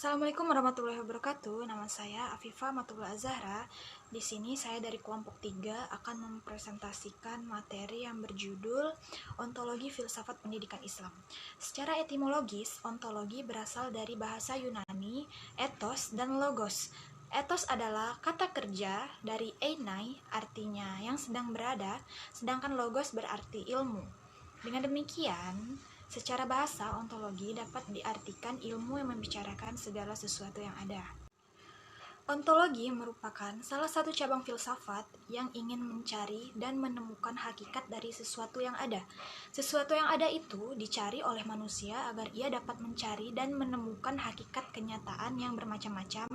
Assalamualaikum warahmatullahi wabarakatuh. Nama saya Afifa Matullah Azahra. Di sini saya dari kelompok 3 akan mempresentasikan materi yang berjudul Ontologi Filsafat Pendidikan Islam. Secara etimologis, ontologi berasal dari bahasa Yunani, ethos dan logos. Ethos adalah kata kerja dari einai, artinya yang sedang berada, sedangkan logos berarti ilmu. Dengan demikian, secara bahasa, ontologi dapat diartikan ilmu yang membicarakan segala sesuatu yang ada. Ontologi merupakan salah satu cabang filsafat yang ingin mencari dan menemukan hakikat dari sesuatu yang ada. Sesuatu yang ada itu dicari oleh manusia agar ia dapat mencari dan menemukan hakikat kenyataan yang bermacam-macam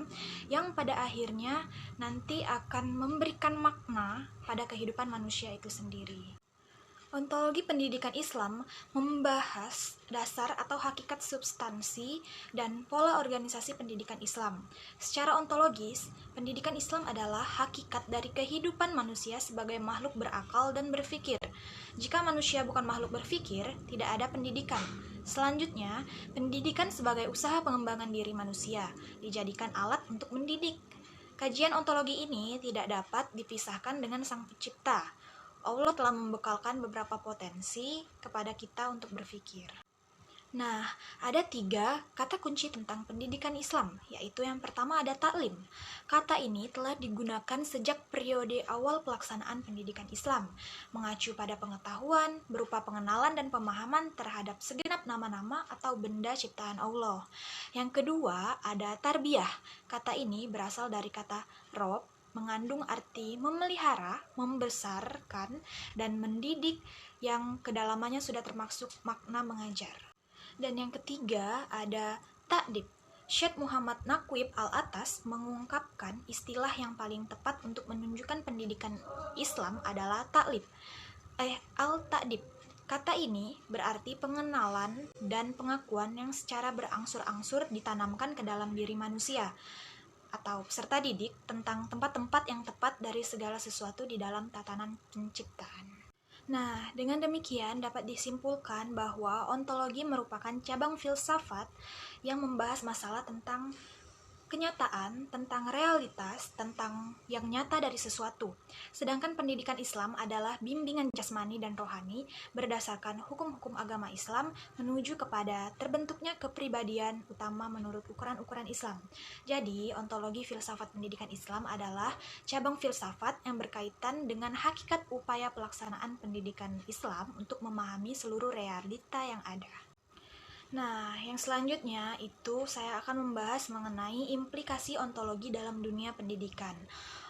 yang pada akhirnya nanti akan memberikan makna pada kehidupan manusia itu sendiri. Ontologi pendidikan Islam membahas dasar atau hakikat substansi dan pola organisasi pendidikan Islam. Secara ontologis, pendidikan Islam adalah hakikat dari kehidupan manusia sebagai makhluk berakal dan berpikir. Jika manusia bukan makhluk berpikir, tidak ada pendidikan. Selanjutnya, pendidikan sebagai usaha pengembangan diri manusia dijadikan alat untuk mendidik. Kajian ontologi ini tidak dapat dipisahkan dengan Sang Pencipta. Allah telah membekalkan beberapa potensi kepada kita untuk berpikir. Nah, ada 3 kata kunci tentang pendidikan Islam, yaitu yang pertama ada taklim. Kata ini telah digunakan sejak periode awal pelaksanaan pendidikan Islam, mengacu pada pengetahuan berupa pengenalan dan pemahaman terhadap segenap nama-nama atau benda ciptaan Allah. Yang kedua ada tarbiyah. Kata ini berasal dari kata rob, mengandung arti memelihara, membesarkan, dan mendidik yang kedalamannya sudah termasuk makna mengajar. Dan yang ketiga ada ta'dib. Syekh Muhammad Naqib Al-Atas mengungkapkan istilah yang paling tepat untuk menunjukkan pendidikan Islam adalah al-ta'dib. Kata ini berarti pengenalan dan pengakuan yang secara berangsur-angsur ditanamkan ke dalam diri manusia atau peserta didik tentang tempat-tempat yang tepat dari segala sesuatu di dalam tatanan penciptaan. Nah, dengan demikian dapat disimpulkan bahwa ontologi merupakan cabang filsafat yang membahas masalah tentang kenyataan, tentang realitas, tentang yang nyata dari sesuatu. Sedangkan pendidikan Islam adalah bimbingan jasmani dan rohani berdasarkan hukum-hukum agama Islam menuju kepada terbentuknya kepribadian utama menurut ukuran-ukuran Islam. Jadi, ontologi filsafat pendidikan Islam adalah cabang filsafat yang berkaitan dengan hakikat upaya pelaksanaan pendidikan Islam untuk memahami seluruh realita yang ada. Nah, yang selanjutnya itu saya akan membahas mengenai implikasi ontologi dalam dunia pendidikan.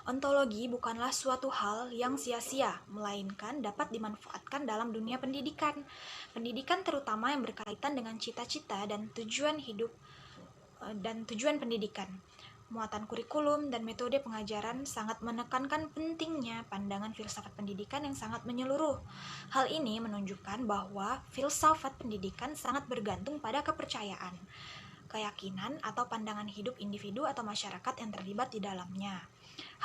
Ontologi bukanlah suatu hal yang sia-sia, melainkan dapat dimanfaatkan dalam dunia pendidikan. Pendidikan terutama yang berkaitan dengan cita-cita dan tujuan hidup dan tujuan pendidikan. Muatan kurikulum dan metode pengajaran sangat menekankan pentingnya pandangan filsafat pendidikan yang sangat menyeluruh. Hal ini menunjukkan bahwa filsafat pendidikan sangat bergantung pada kepercayaan, keyakinan atau pandangan hidup individu atau masyarakat yang terlibat di dalamnya.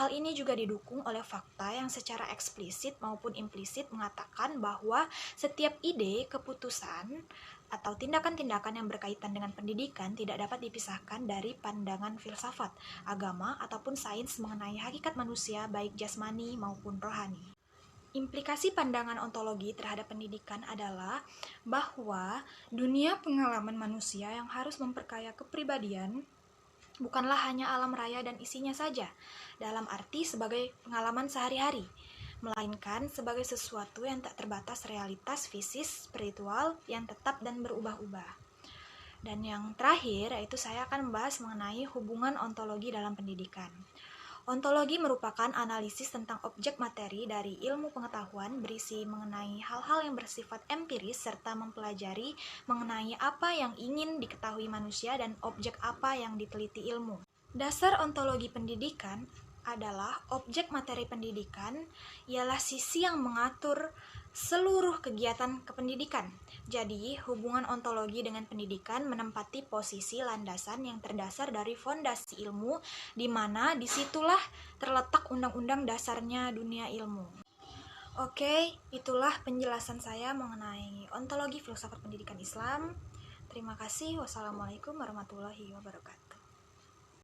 Hal ini juga didukung oleh fakta yang secara eksplisit maupun implisit mengatakan bahwa setiap ide, keputusan, atau tindakan-tindakan yang berkaitan dengan pendidikan tidak dapat dipisahkan dari pandangan filsafat, agama, ataupun sains mengenai hakikat manusia baik jasmani maupun rohani. Implikasi pandangan ontologi terhadap pendidikan adalah bahwa dunia pengalaman manusia yang harus memperkaya kepribadian bukanlah hanya alam raya dan isinya saja, dalam arti sebagai pengalaman sehari-hari, melainkan sebagai sesuatu yang tak terbatas realitas fisis, spiritual, yang tetap dan berubah-ubah. Dan yang terakhir, yaitu saya akan membahas mengenai hubungan ontologi dalam pendidikan. Ontologi merupakan analisis tentang objek materi dari ilmu pengetahuan berisi mengenai hal-hal yang bersifat empiris serta mempelajari mengenai apa yang ingin diketahui manusia dan objek apa yang diteliti ilmu. Dasar ontologi pendidikan adalah objek materi pendidikan ialah sisi yang mengatur seluruh kegiatan kependidikan. Jadi, hubungan ontologi dengan pendidikan menempati posisi landasan yang terdasar dari fondasi ilmu, di mana disitulah terletak undang-undang dasarnya dunia ilmu. Oke, itulah penjelasan saya mengenai ontologi filsafat pendidikan Islam. Terima kasih. Wassalamualaikum warahmatullahi wabarakatuh.